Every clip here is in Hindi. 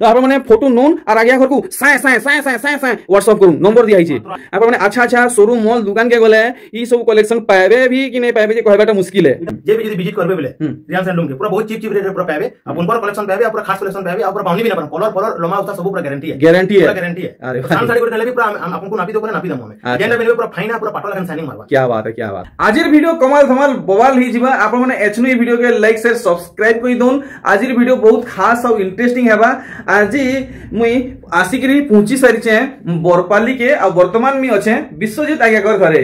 आपण माने फोटो नोन और आगे घर को साए साए साए साए साए साए व्हाट्सएप करू नंबर दिया हिचे आपण माने अच्छा अच्छा शोरूम मॉल दुकान के गले ई सब कलेक्शन पाएबे भी कि नहीं पाएबे जे कहबाटा मुश्किल है जे भी यदि विजिट करबे बोले रियल सैंडलूम के पूरा बहुत चीप चीप रेट पूरा पाएबे अपन पर कलेक्शन पाएबे पूरा खास कलेक्शन पाएबे पूरा बाउंडी भी ना कलर कलर लमा उस्ता सब पूरा गारंटी है गारंटी है अरे साम साड़ी को देले भी पूरा अपन को नापी दो नापी दम हमें जेना बेले पूरा फाइन पूरा पाटल लगन साइनिंग मारबा क्या बात है क्या बात आजिर वीडियो कमाल धमाल बवाल ही जीवा आपण माने एचनु ई वीडियो के लाइक शेयर सब्सक्राइब करि दोन आजिर वीडियो बहुत खास और इंटरेस्टिंग हेबा आजी मुई आसिकरी पहुंची सारी छे बरपाली के आ वर्तमान में अच्छे विश्वजीत आज्ञाकर घरे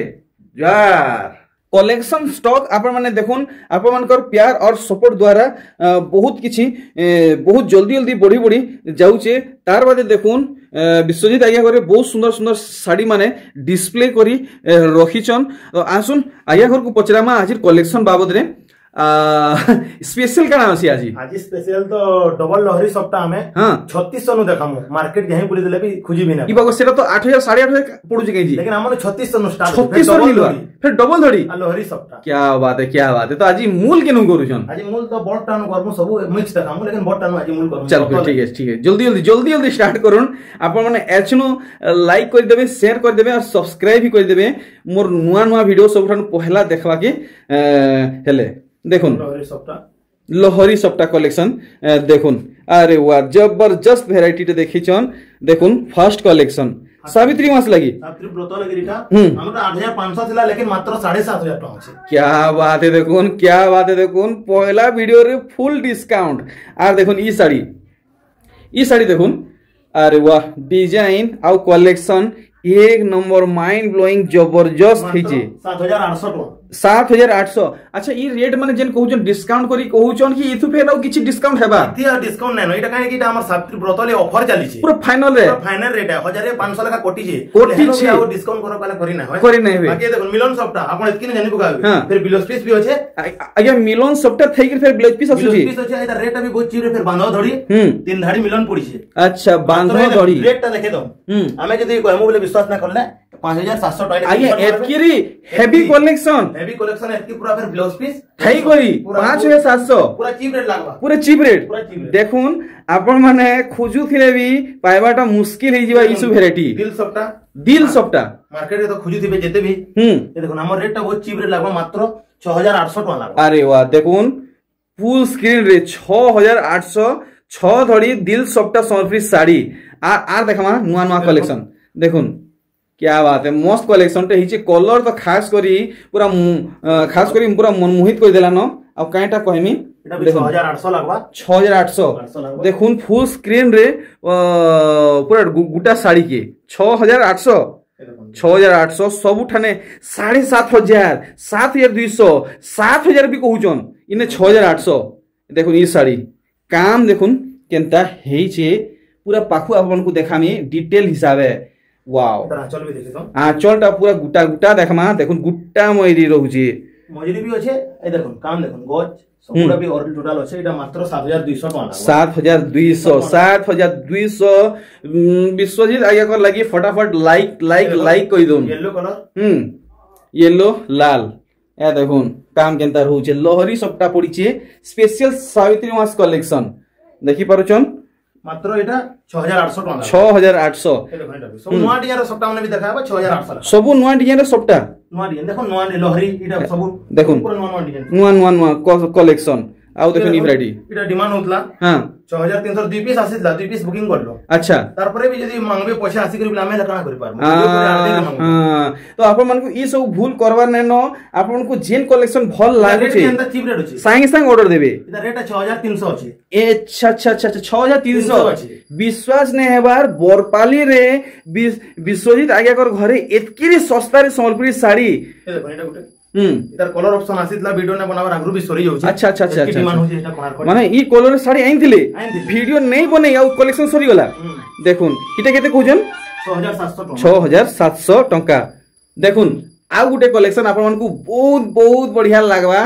यार कलेक्शन स्टॉक आपण माने देखुन आपण मानकर प्यार और सपोर्ट द्वारा बहुत किछि बहुत जल्दी जल्दी बढ़ी बढ़ी जाउचे तार बादे देखुन विश्वजीत आज्ञाकर बहुत सुंदर सुंदर साड़ी माने डिस्प्ले करी रखिछन आसुन आज्ञाकर को पचरामा आजिर कलेक्शन बाबद रे स्पेशल का नाम आज स्पेशल तो डबल लहरी सप्ताह हमें 3600 नु देखामु मार्केट जहीं बुली देले भी खुजी भी ना ई बागो सेटा तो 8000 8500 पड़ुजी कहीं जी लेकिन हमने 3600 नु स्टार्ट 3600 मिलवा फिर डबल धड़ी लहरी सप्ताह क्या बात है तो आज मूल केनु करूछन आज मूल तो बड़ टानु करमु सब मिक्स देखामु लेकिन बड़ टानु आज मूल करमु चल ठीक है जल्दी स्टार्ट करूँ आपण माने एचनु लाइक कर देबे शेयर कर देबे और सब्सक्राइब भी कर देबे मोर नुआ वीडियो सब पहला देखवा के हेले देखुन लहरी सप्ताह कलेक्शन देखुन अरे वाह जबरदस्त वेराइटी देखी छन देखुन फर्स्ट कलेक्शन सावित्री मास लगी सावित्री व्रत लगी रिटा हमरा 8500 थिला लेकिन मात्र 7500 टका अछि क्या बात है देखुन पहला वीडियो रे फुल डिस्काउंट आर देखुन ई साड़ी देखुन अरे वाह डिजाइन आउ कलेक्शन एक नंबर माइंड ब्लोइंग जबरदस्त हिचे 7800 टका 7800 अच्छा ई रेट माने जेन कहउछन डिस्काउंट करी कहउछन कि इथु फेर आउ किछि डिस्काउंट हेबा इथि डिस्काउंट नै एटा काहे कि हमर सावित्री व्रत ले ऑफर चली छै पूरा फाइनल रेट है 1500 लखा कोटी छै आउ डिस्काउंट करो पहले करी ना होय बाकी देखो मिलन सप्ताह आपण एतकिन जानि पकाबे फिर ब्लाउज पीस भी होछे आगे मिलन सप्ताह थई के फिर ब्लाउज पीस आसु छी ब्लाउज पीस होछे एटा रेट अभी बहुत चीप रे फिर बांधो धड़ी तीन धाड़ी मिलन पड़ी छै अच्छा बांधो धड़ी रेट ता देखे दो हमें जदी कहमु बोले विश्वास ना करले 5700 टका आगे एतकिरी हेवी कलेक्शन एतकी पूरा फिर ब्लाउज पीस थई करी 5700 पूरा चीप रेट लागबा पूरा चीप रेट देखुन आपण माने खोजु थिले भी पाइबाटा मुश्किल हे जीवा इसु वेराइटी दिल सप्ताह मार्केट रे तो खोजु थिबे जेते भी ये देखुन हमर रेट ता बहुत चीप रेट लागबा मात्र 6800 टका लागबा अरे वाह देखुन फुल स्क्रीन रे 6800 6 धड़ी दिल सप्ताह समर्पित साड़ी आर देखमा नुआ कलेक्शन देखुन क्या बात है मस्त कलेक्शन टे हिचे कलर तो खास करी पूरा मनमोहित कर देला न अब काईटा कहमी एटा 6800 लागबा 6800 देखुन फुल स्क्रीन रे पूरा गुटा साड़ी के 6800 सब ठाने 7500 7200 7000 भी कहउचन इने 6800 देखुन ई साड़ी काम देखुन केनता हेइचे पूरा पाखु आपन को देखामी डिटेल हिसाबे वाओ आंचल भी देखि तो आंचलटा पूरा गुटा देखमा देखुन गुटा मयरी रहउची मयरी भी अछि ए देखुन काम देखुन गज सबुरा भी और टोटल अछि एटा मात्र 7200 टका 7200 विश्वजीत आज्ञाकर लागि फटाफट लाइक कइ दोन येलो कलर येलो लाल ए देखुन काम केनता रहउचे लहरी सप्ताह पड़ीचे स्पेशल सावित्री मास कलेक्शन देखि पारुचन मात्र एटा 6800 टका 6800 सब नवा डिजाइन रो सप्ताह माने भी देखाबा 6800 सब नवा डिजाइन रो सप्ताह नवा डिजाइन देखो नवा लहरी एटा सब देखो पूरा नवा डिजाइन नवा कलेक्शन आउ देखो नी वैरायटी एटा डिमांड होतला हां 6300 दुई पीस आसीला दुई पीस बुकिंग करलो अच्छा तार परे भी यदि मांगबे पैसा आसी करी हमें लकाना करि पार तो आपन मन को ई सब भूल करबा नै न आपन को जेन कलेक्शन भल लागै छै चीप रेट अछि संग ऑर्डर देबे एटा रेट 6300 अछि अच्छा 6300 विश्वास नै हेबार बरपाली रे विश्वजीत आज्ञाकर घरे एतकिरी सस्ता रे संबलपुरी साड़ी देखो एटा गुटे इधर कलर ऑप्शन आसीतला वीडियो ने बनावर आगरु भी सरी जाउछ अच्छा डिमांड होछि एटा कोनार माने ई कलर साड़ी आइनथिले वीडियो नै बनै आ कलेक्शन सरी गला देखुन इटा केते कहजन 6700 टका देखुन आ गुटे कलेक्शन आपन मन को बहुत बढ़िया लागबा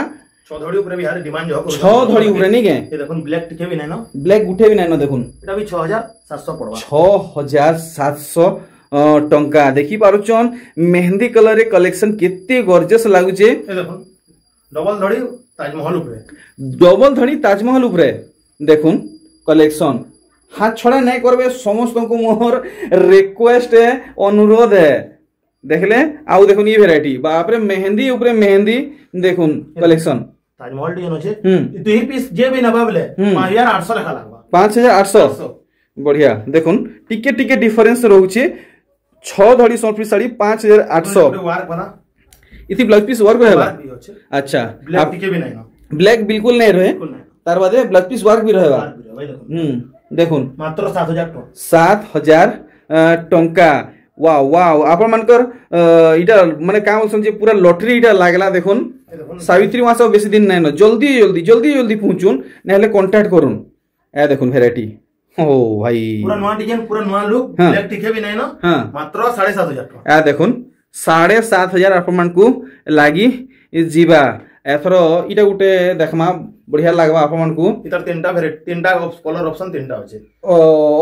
6 धड़ी ऊपर भी यार डिमांड जो 6 धड़ी ऊपर नै के ये देखुन ब्लैक टिके भी नै न ब्लैक गुठे भी नै न देखुन एटा भी 6700 पड़बा 6700 टंका देखि पारुचन मेहंदी कलर रे कलेक्शन केते गॉर्जियस लागुचे ए देखुन डबल धड़ी ताजमहल ऊपर ताजमहल ऊपर देखुन कलेक्शन हाथ छड़ा नहीं करबे समस्त को मोर रिक्वेस्ट है अनुरोध है देखले आउ देखुन ये वैरायटी बाप रे मेहंदी ऊपर मेहंदी देखुन कलेक्शन ताजमहल डिजाइन होचे दुई पीस जे भी नबा बोले 5800 लेखा लागबा 5800 बढ़िया देखुन टिके टिके डिफरेंस रहउचे 6 धड़ी सोनपुरी साड़ी 5800 वर्क बना इति ब्लाउज पीस वर्क रहेबा अच्छा ब्लैक टिके भी नहीं ना ब्लैक बिल्कुल नहीं रहे तार बादे ब्लाउज पीस वर्क भी रहेबा देखुन मात्र 7000 टंका वाव वाव आपण मानकर इटा माने का बोलसन जे पूरा लॉटरी इटा लागला देखुन सावित्री मास बेसी दिन नहीं न जल्दी जल्दी जल्दी जल्दी पहुंचुन नेले कांटेक्ट करूँ ए देखुन वैरायटी ओ भाई पूरा नवा डिजाइन पूरा नवा लुक ब्लैक टिके भी नहीं ना मात्र 7500 ए देखुन 7500 आपण मान को लागी जीवा एथरो इटा गुटे देखमा बढ़िया लागबा आपण मान को इतर तीनटा वैरायटी तीनटा कलर ऑप्शन तीनटा अछि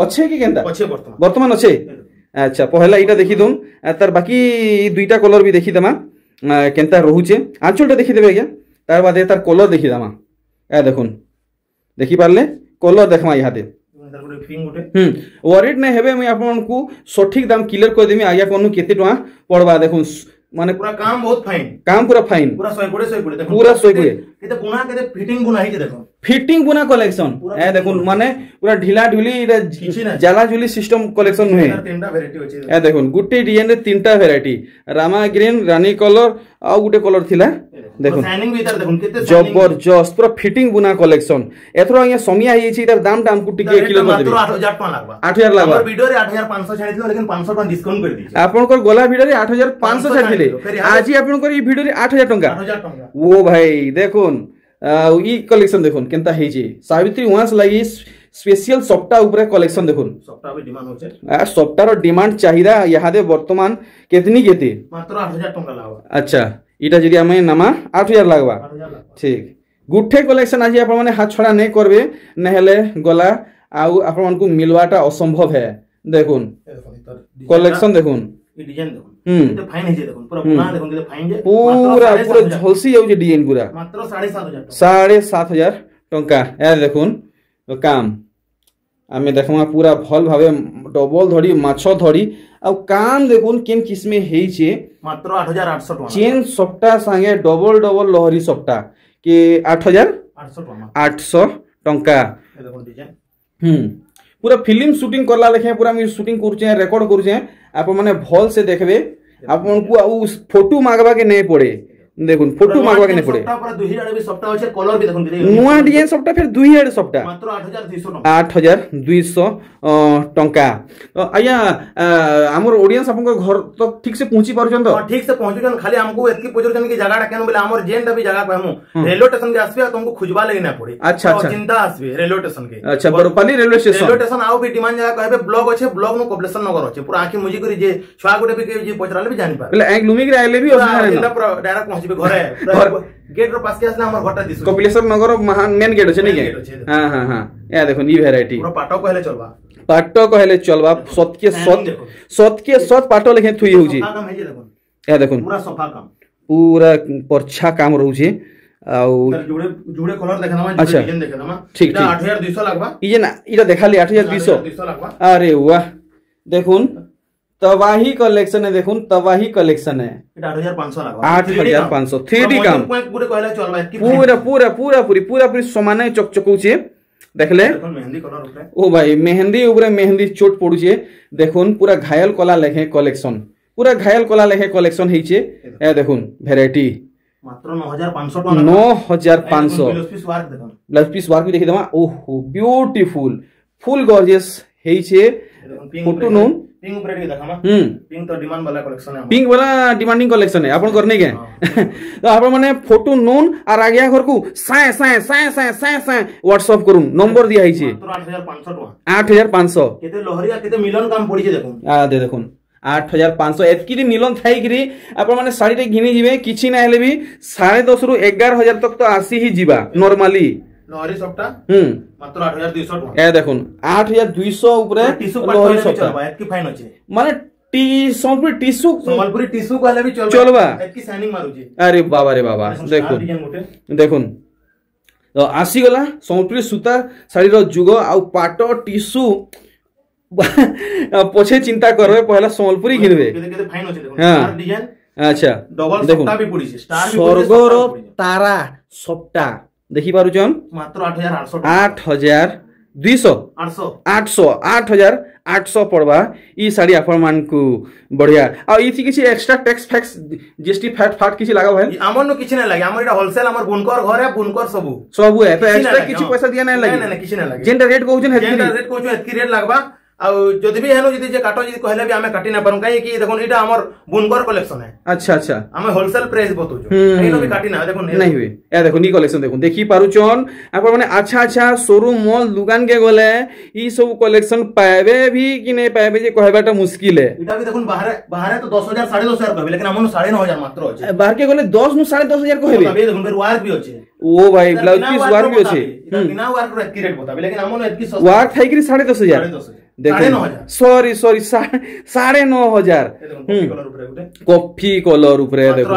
अच्छे की केनता अच्छे वर्तमान अच्छे अच्छा पहला इटा देखि दूं तार बाकी दुईटा कलर भी देखि दमा केनता रहूचे आंचलटा देखि देबे आज्ञा तार बादे तार कलर देखि दमा ए देखुन देखि पारले कलर देखमा इहाते वरिड ने हेबे मैं आपन को सठिक दाम क्लियर कर देमी आज्ञा कोनु केते टका पड़बा देखुन माने पूरा काम बहुत फाइन काम पूरा फाइन पूरा 100 देखो पूरा 100 केते बुना केते फिटिंग बुना ही देखो फिटिंग बुना कलेक्शन ए देखुन माने पूरा ढिला ढुली जाला झुली सिस्टम कलेक्शन नुहे तीनटा वैरायटी होची ए देखुन गुटे डिजाइन रे तीनटा वैरायटी रामा ग्रीन रानी कलर आ गुटे कलर थिला देखुन शाइनिंग भी इधर देखुन केते जबरदस्त पूरा फिटिंग बुना कलेक्शन एथरो आया समिया ही छी इधर दाम टाम कुटी के किलो कर देबे मात्र 8000 टका लागबा 8000 लागबा हमर वीडियो रे 8500 छाडिथिलो लेकिन 500 टका डिस्काउंट कर दी आपन को गोला वीडियो रे 8500 छाडिले आज आपन को ई वीडियो रे 8000 टका 8000 टका ओ भाई देखुन ई कलेक्शन देखुन केनता हे छी सावित्री वास लागि स्पेशल सप्ताह ऊपर कलेक्शन देखुन सप्ताह भी डिमांड होचे सप्ताह रो डिमांड चाहिदा यहा दे वर्तमान केतनी केते मात्र 8000 टका लागबा अच्छा इटा जदी हमें नमा 8000 लागबा ठीक गुठे कलेक्शन आज आपण माने हाथ छड़ा नहीं करबे नहेले गला आउ आपण मन को मिलवाटा असंभव है देखुन कलेक्शन देखुन ई डिजाइन देखुन तो फाइन है देखुन पूरा बुना देखुन के फाइन जे पूरा पूरा झलसी जाउ जे डिजाइन पूरा मात्र 7500 टका ए देखुन काम आमे देखमा पूरा भल भाबे डबल धड़ी माछो धड़ी आ काम देखुन केन किस्मे हेई छे मात्र 8800 टका चेन सप्ता संगे डबल डबल लहरी सप्ता के 8800 टका देखुन डिजाइन पूरा फिल्म शूटिंग करला लेखे पूरा मी शूटिंग करूचे रिकॉर्ड करूचे आप माने भल से देखबे आपन को आ फोटो मागबा के नहीं पड़े देखुन फोटो मागवा के नहीं पड़े पूरा 2000 भी सप्ताह होचे कलर भी देखुन नुआ डिजाइन सप्ताह फिर 2000 सप्ताह मात्र 8200 टका 8200 टका तो आया हमर ऑडियंस आपन घर तो ठीक से पहुंची पारछन तो ठीक से पहुंचुछन खाली हमको एतकी पोजरछन की जगह केन बोले हमर जेन भी जगह कहमु रेलवे स्टेशन के आसबे तुमको खुजबा लेगे ना पड़े अच्छा अच्छा चिंता आसबे रेलवे स्टेशन के अच्छा बरपाली रेलवे स्टेशन आउ भी डिमांड जगह कहबे ब्लॉक अछि ब्लॉक नो कॉपलेशन नगर अछि पूरा आखी मुजी करी जे छुआ गुटे भी जे पचराले भी जानि पारे बोले एक लुमिक रे आइले भी डायरेक्ट पहुंचबे घरे गेट रो पास के असला हमर घटा दिसु कपिलेश्वर नगर महान मेन गेट अछि नै के हां हां हां या देखो ई वैरायटी पूरा पाटो कहले चलबा पाटो कहले चलबा सत के सत पाटो लेखे थुई होउची काम है जे देखो या देखो पूरा सफा काम पूरा परछा काम रहउची आउ जुड़े जुड़े कलर देखना अच्छा डिजाइन देखना ठीक ठीक 8200 लागबा ई ना इटा देखाली 8200 लागबा अरे वाह देखुन तबाही कलेक्शन है देखुन तबाही कलेक्शन है 8500 लागबा 8500 3D काम गुटे कहले चलबा पूरा पूरा पूरा पूरी समाने चकचकउचे देखले मेहंदी कलर ऊपर ओ भाई मेहंदी ऊपर मेहंदी चोट पड़ुचे देखुन पूरा घायल कला लेखे कलेक्शन पूरा घायल कला लेखे कलेक्शन हेचे ए देखुन वैरायटी मात्र 9500 टका 9500 ब्लाउज पीस वर्क भी देखि दमा ओहो ब्यूटीफुल फुल गॉर्जियस हेचे फोटो नो पिंक ऊपर भी देखामा पिंक तो डिमांड वाला कलेक्शन है पिंक वाला डिमांडिंग कलेक्शन है अपन करने के तो अपन माने फोटो नोन और आगे घर को साए साए साए साए साए साए व्हाट्सएप करूं नंबर दिया हिचे मात्र 8500 टका 8500 केते लोहरिया केते मिलन काम पड़ी छे देखो आ दे देखुन 8500 एतकी मिलन थाई गिरी अपन माने साड़ी रे घिनी जिवे किछि ना हेले भी 10.5 रु 11000 तक तो आसी ही जीवा नॉर्मली लोहरी सप्ता मात्र 8200 टका ए देखुन 8200 ऊपर लोहरी सप्ता एतकी फाइन अछि माने संबलपुरी टिश्यू कहले भी चलबा एतकी शाइनिंग मारुची अरे बाबा रे बाबा देखुन देखुन तो आसी गला संबलपुरी सूता साड़ी रो जुग आउ पाट टिश्यू पछे चिंता करबे पहला संबलपुरी घिनबे केते फाइन होचे देखो हां स्टार डिजाइन अच्छा डबल सप्ता भी पड़ी छे स्टार भी स्वर्गर तारा सप्ता देखि पारु छन मात्र 8800 8200 800 पड़वा ई साड़ी आपण मान को बढ़िया आ इथि किछि extra tax fax GST fat किछि लागा है हमर न किछि नै लागे हमर इटा होलसेल हमर बुनकर घर है बुनकर सब है तो एक्स्ट्रा किछि पैसा दिया नै लागे नै किछि नै लागे जेंटा रेट कहउछन हेतकी रेट लागबा आ जदि भी हेनो जदि जे काटो जदि कहले भी हमें काटी ना पारु काई कि देखो इटा हमर बुनकर कलेक्शन है अच्छा हमें होलसेल प्राइस बतो जो एनो भी काटी ना देखो नहीं हुए ए देखो नी कलेक्शन देखो देखि पारु छन आपण माने अच्छा शोरूम मॉल दुकान के गले ई सब कलेक्शन पाएबे भी कि नै पाएबे जे कहबाटा मुश्किल है इटा भी देखो बाहर तो 10000 10500 कहबे लेकिन हमन 9500 मात्र अछि बाहर के गले 10 नु 10500 कहबे अबे देखो वार्क भी अछि ओ भाई ब्लाउज पीस वार्क भी अछि बिना वार्क रो एतकी रेट बताबे लेकिन हमन एतकी वार्क थाई कि 10500 देखो सॉरी 9500 कॉफी कलर ऊपर देखो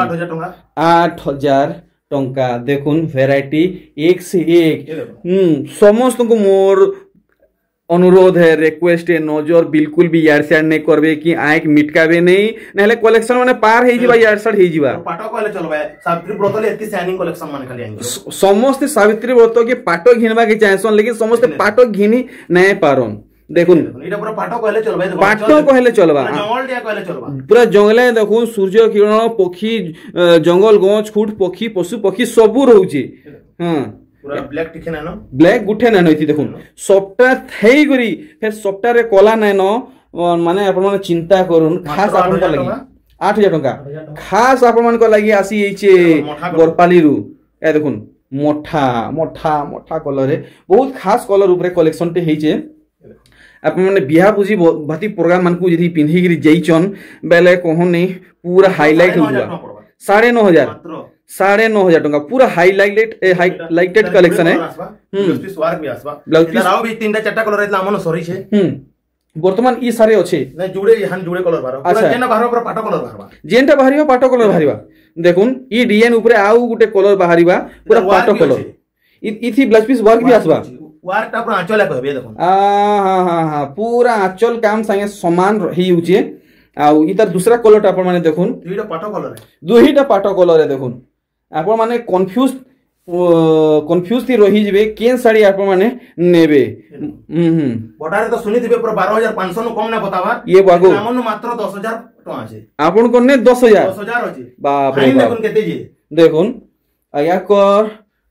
8000 टंका देखुन वैरायटी एक से एक समस्त को मोर अनुरोध है रिक्वेस्ट है नजर बिल्कुल भी यार साइड नहीं करबे कि आंख मिटकाबे नहीं नहले कलेक्शन माने पार हे जिबा यार साइड हे जिबा पाटो कहले चलबा सावित्री व्रत ले एतकी शाइनिंग कलेक्शन माने खाली आइन समस्त सावित्री व्रत के पाटो घिनबा के चाहसन लेकिन समस्त पाटो घिनी नहीं पारन देखुन इटा पूरा पाटो कहले चलबा पाटो कहले चलबा जंगल दिया कहले चलबा पूरा जंगले देखुन सूर्य किरण पक्षी जंगल गछ फुट पक्षी पशु पक्षी सब रहउची हां पूरा ब्लैक टिके ना ब्लैक गुठे ना नइति देखुन सबटा थई गरी फिर सबटा रे कोला नै न माने आपण माने चिंता करून खास आपण को लागि 8000 टका खास आपण मान को लागि आसी एचे गोरपाली रु ए देखुन मोठा मोठा मोठा कलर रे बहुत खास कलर ऊपर कलेक्शन ते हेचे अपन माने बियाह पूजी भाती प्रोग्राम मान को जदी पिन्ही गिरी जइचन बेले कोहन नै पूरा हाईलाइट होगा 9500 9,500 टका पूरा हाईलाइटेड कलेक्शन है पीस वर्क भी आसबा इधर आओ भी तीनटा चारटा कलर इतला हमन सरी छे वर्तमान ई सारे अछि नै जुड़े यहां जुड़े कलर बारो पूरा जेना बाहर पर पाटो कलर बाहरबा जेनटा बाहरिबा पाटो कलर बाहरिबा देखुन ई डिजाइन ऊपर आउ गुटे कलर बाहरिबा पूरा पाटो कलर इथि ब्लाउज पीस वर्क भी आसबा वर्क ता पूरा आंचल कहबे देखुन हां पूरा आंचल काम संगे समान ही उचे आ इधर दूसरा कलर अपन माने देखुन दुईटा पाटो कलर है दुईटा पाटो कलर है देखुन आपण माने कंफ्यूज थी रही जबे केन साड़ी आपण माने नेबे बटारे तो सुनी दिबे पर 12500 नु कम ना बतावा ये बागो हमन मात्र 10000 टका আছে आपण कोने 10000 अछि बाप रे देखुन केते जी देखुन आया कर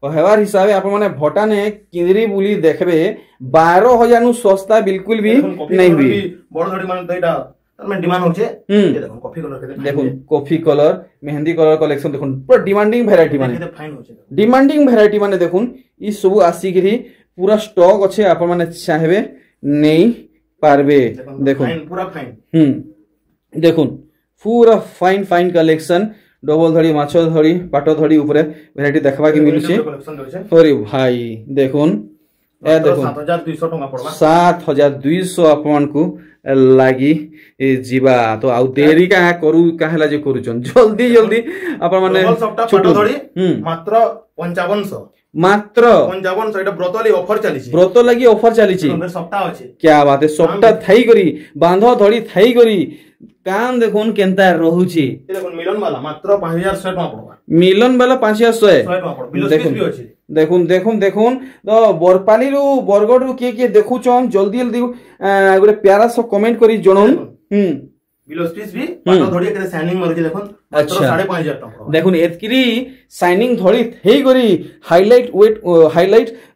कहवार हिसाबे आपण माने भटाने किंदरी बुली देखबे 12000 नु सस्ता बिल्कुल भी नहीं हुई बड़ धड़ी माने दैटा में डिमांड होचे ये देखो कॉफी कलर के देखो coffee colour mehndi colour collection देखो पूरा डिमांडिंग वैरायटी माने फाइन होचे डिमांडिंग वैरायटी माने देखुन ई सब आसी गिरी पूरा स्टॉक अच्छे आपण माने चाहबे नहीं पारबे देखो पूरा फाइन देखुन पूरा फाइन फाइन कलेक्शन डबल धड़ी माछो धड़ी पाटो धड़ी ऊपर वैरायटी देखबा के मिलु छे अरे भाई देखुन ए देखो 7200 टका पड़बा 7200 अपन को लागी जीवा तो आउ देरी का करू काहेला जे करूचन जल्दी जल्दी अपन माने छोटो धड़ी मात्र 5500 मात्र 5500 एटा ब्रतली ऑफर चली छी ब्रत लागि ऑफर चली छी सप्ताह अछि क्या बात है सप्ताह थाई करी बांधो धड़ी थाई करी काम देखुन केनता रहूची देखुन मिलन वाला मात्र 5100 टका पड़बा मिलन वाला 5100 देखुन भी अछि देखुन देखुन देखुन तो बरपाली रु बरगड रु के देखुचन जल्दी जल्दी गोटे प्यारा सो कमेंट करी जणन बिलोस पीस भी पाटो धड़ी के शाइनिंग मरजी देखुन मात्र 5500 टका देखुन एतकिरी शाइनिंग धड़ी हेई गरी हाईलाइट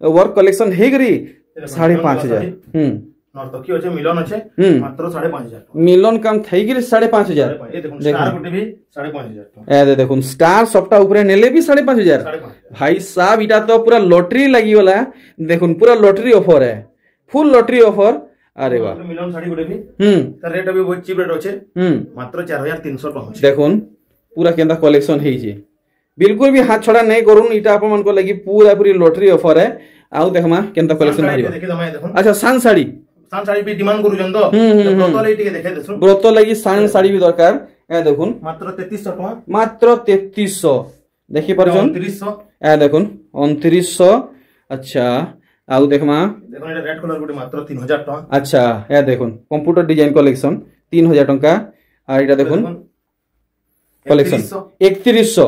वर्क कलेक्शन हेई गरी 5500 नर्तकी होचे मिलन होचे मात्र 5500 मिलन काम थई गिरी 5500 ए देखुन स्टार गुटे भी 5500 ए देखुन स्टार सबटा ऊपर नेले भी 5500 भाई साहब इटा तो पूरा लॉटरी लगी वाला देखुन पूरा लॉटरी ऑफर है फुल लॉटरी ऑफर अरे वाह मिलन साड़ी गुटे भी तर रेट भी बहुत चीप रेट होचे मात्र 4300 टका देखुन पूरा केंदा कलेक्शन हेई जे बिल्कुल भी हाथ छोड़ा नहीं करूँ इटा अपन मन को लगी पूरा पूरी लॉटरी ऑफर है आउ देखमा केंदा कलेक्शन भारी अच्छा सान साड़ी भी डिमांड करू जंदो ब्रत लई टिके देखे देसु ब्रत लगी सान साड़ी भी दरकार ए देखुन मात्र 3300 टका मात्र 3300 देखि परछन 2900 ए देखुन 2900 अच्छा आउ देखमा देखो एटा रेड कलर गुटे मात्र 3000 टका अच्छा या देखुन कंप्यूटर डिजाइन कलेक्शन 3000 टका आ एटा देखुन कलेक्शन 3100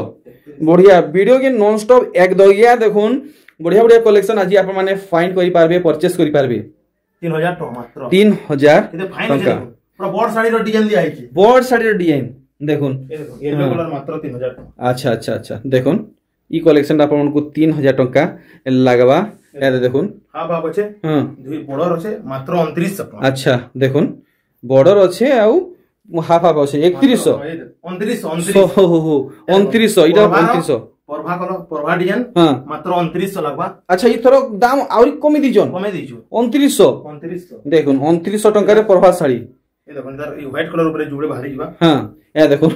बढ़िया वीडियो के नॉन स्टॉप एक दगिया देखुन बढ़िया बढ़िया कलेक्शन आज आप माने फाइंड करि पारबे परचेस करि पारबे 3000 टका मात्र 3000 एते फाइन टका पूरा बोर्ड साड़ी रो डिजाइन दिया आइछि बोर्ड साड़ी रो डिजाइन देखुन येलो कलर मात्र 3000 टका अच्छा अच्छा अच्छा देखुन ई कलेक्शन आप मन को 3000 टका लागबा ए देखुन हां बाबू छे हां दुई बॉर्डर छे मात्र 2900 टका अच्छा देखुन बॉर्डर अच्छे आउ हाफ हाफ अच्छे 3100 2900 इटा 2900 परभा कलर परभा डिजाइन मात्र 2900 लागबा अच्छा ई थरो दाम आउरी कमी दिजन 2900 देखुन 2900 टका रे परभा साड़ी ए देखुन इधर ई व्हाइट कलर ऊपर जुड़े बाहरी जीवा हां ए देखुन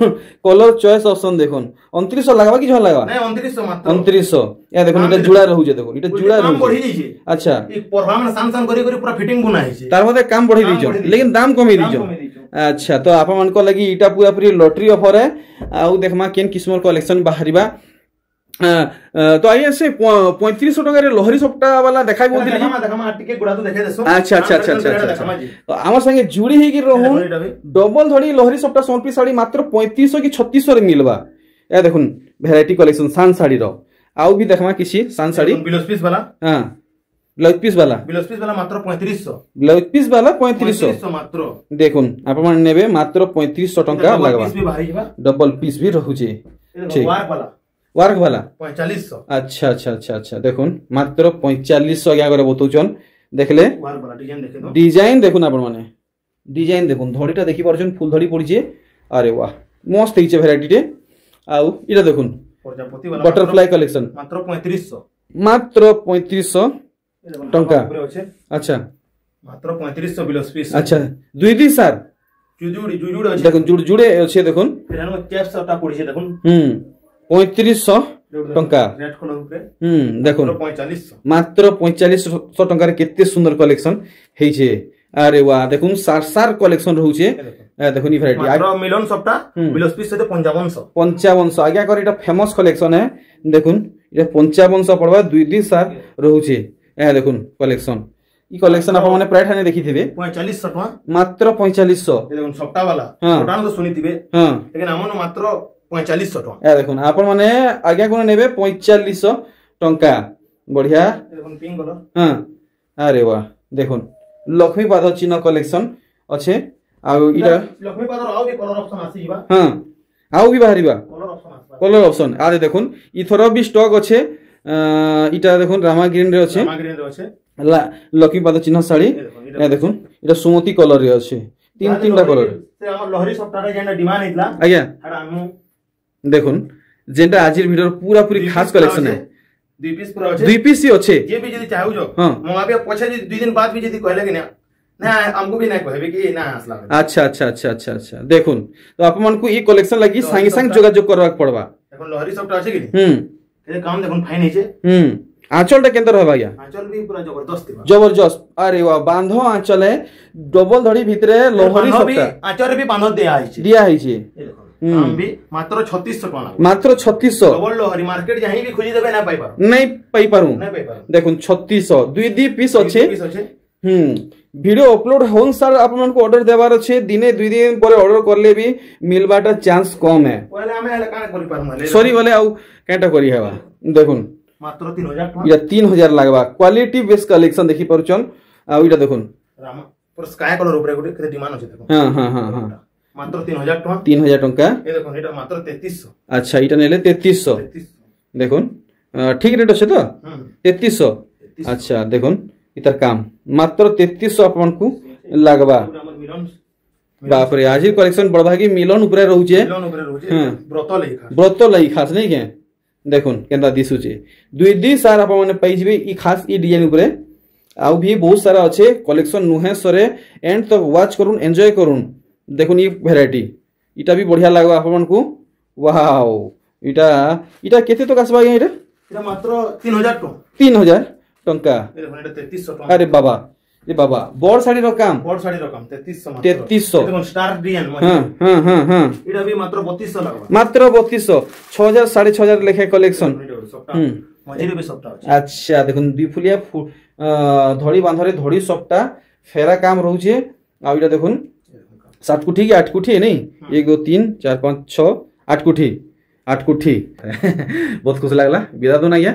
कलर चॉइस ऑप्शन देखुन 2900 लागबा कि जन लागबा नहीं 2900 मात्र 2900 ए देखुन इटा जुड़ा रहू जे देखुन इटा जुड़ा रहू बढ़ी जी अच्छा ई परभा में सान सान करी करी पूरा फिटिंग बुना है तार मध्ये काम बढ़ी दिजो लेकिन दाम कमी दिजो अच्छा तो आप मन को लगी इटा पूरा पूरी लॉटरी ऑफर है आउ देखमा केन किस्मर कलेक्शन बाहरीबा तो आइए से 3500 टका रे लहरी सप्ता वाला देखाई बोल दिली देखमा टिके गुडा तो देखे देसो अच्छा अच्छा अच्छा अच्छा तो हमर संगे जुड़ी ही कि रहू डबल धड़ी लहरी सप्ता सोनपी साड़ी मात्र 3500 की 3600 रे मिलबा ए देखुन वैरायटी कलेक्शन सान साड़ी रो आउ भी देखमा किसी सान साड़ी ब्लाउज पीस वाला हां ब्लाउज पीस वाला मात्र 3500 ब्लाउज पीस वाला 3500 मात्र देखुन आप मन नेबे मात्र 3500 टका लागबा पीस भी बाहरी जीवा डबल पीस भी रहू जे ठीक वर्क वाला 4500 अच्छा अच्छा अच्छा अच्छा देखुन मात्र 4500 क्या करे बतौचन देखले वर्क वाला डिजाइन देखे दो डिजाइन देखुन आपण माने डिजाइन देखुन धड़ीटा देखि परछन फुल धड़ी पड़ी जे अरे वाह मस्त हिचे वैरायटी टे आउ इटा देखुन प्रजापति वाला बटरफ्लाई कलेक्शन मात्र 3500 मात्र 3500 टका अच्छा मात्र 3500 ब्लाउज पीस अच्छा दुई दी सर जुजुड़ी अछि देखुन जुड़े अछि देखुन एनो कैप सबटा पड़ी छै देखुन 3500 टका रेड कलर ऊपर देखुन 4500 मात्र 4500 टका रे केते सुंदर कलेक्शन हेइ छे अरे वाह देखुन सार सार कलेक्शन रहू छे देखुन ई वैरायटी मात्र मिलन सबटा ब्लाउज पीस से 5500 आज्ञा कर एटा फेमस कलेक्शन है देखुन ये 5500 पड़वा दुई दी सार रहू छे ए देखुन कलेक्शन ई कलेक्शन आप माने प्राइस हाने देखि थिबे 4500 टका मात्र 4500 ए देखुन सबटा वाला टोटाल तो सुनी थिबे लेकिन हमन मात्र 4500 टका ए देखुन आप माने आज्ञा कोन नेबे 4500 टका बढ़िया देखुन पिंक कलर हां अरे वाह देखुन लक्ष्मी पाद चिन्ह कलेक्शन अच्छे आउ इटा लक्ष्मी पाद आउ भी कलर ऑप्शन आसी जीवा हां आउ भी बाहरीबा कलर ऑप्शन आरे देखुन इथरो भी स्टॉक अच्छे इटा देखुन रामा ग्रीन रे अच्छे लक्ष्मी पाद चिन्ह साड़ी ए देखुन इटा सुमति कलर रे अच्छे तीन तीनटा कलर से हमर लहरी सप्ताह रे जेना डिमांड हितला आज्ञा हडा हमु देखुन जेंटा आजिर वीडियो पूरा पूरी खास कलेक्शन है दुई पीस ही अच्छे जे भी जदी चाहू जो मंगाबे पछे जी 2 दिन बाद भी जदी कहले कि ना हमको भी ना कहबे कि ना आसला अच्छा अच्छा अच्छा अच्छा अच्छा देखुन तो आप मन को ई कलेक्शन लगी संगे संग जोगाजोग करबाक पड़बा देखुन लहरी सप्ताह अछि कि ए काम देखुन फाइन हिचे आंचल टा केंद्र रहबा या आंचल भी पूरा जबरदस्त जबरदस्त अरे वाह बांधो आंचल है डबल धड़ी भितरे लोहरी सप्ताह आंचल भी बांधो दिया है हम भी मात्र 3600 टका मात्र 3600 डबल लोहरी मार्केट जहीं भी खोजी देबे ना पाई पारो नहीं पाई पारू देखुन 3600 दुई दी पीस अच्छे वीडियो अपलोड होन सर आप मन को ऑर्डर देवार अच्छे दिने 2 दिन पर ऑर्डर करले भी मिलबाटा चांस कम है पहले हमें हले काने करि पारम सॉरी बोले आउ केटा करी हेबा देखुन मात्र 3000 टका या 3000 लागबा क्वालिटी बेस कलेक्शन देखि परचन आ इटा देखुन रामा पर स्काई कलर ऊपर गुटे केते डिमांड अछि देखुन हां हां हां मात्र 3000 टका 3000 टका ए देखुन एटा मात्र 3300 अच्छा इटा नेले 3300 देखुन ठीक रेट अछि तो 3300 अच्छा देखुन इतर काम मात्र 3300 अपन को लागबा बाप रे आज कलेक्शन बड़भागी मिलन ऊपर रहू छे व्रत लई खास नहीं के देखुन केंदा दिसु छे दुई दी सार आप माने पाई जिबे ई खास ई डिजाइन ऊपर आउ भी बहुत सारा अच्छे कलेक्शन नुहे सरे एंड तक वॉच करूँ एंजॉय करूँ देखुन ये वैरायटी इटा भी बढ़िया लगवा आपन को वाओ इटा इटा केते तो आसबा ये इटा मात्र 3000 टंका ए देखुन इटा 3300 टका अरे बाबा ये बाबा बोर्ड साड़ी रो काम 3300 देखुन स्टार डिजाइन हां इटा भी मात्र 3200 लगवा मात्र 3200 6000 6500 लेखे कलेक्शन मझिरे भी सफ्ट अछि अच्छा देखुन दुई फुलिया धड़ी बांधरे धड़ी सफ्टा फेरा काम रहउछे आ इटा देखुन 7 कुठी के 8 कुठी नहीं 1 2 3 4 5 6 8 कुठी बहुत खुश लागला विदा दो ना या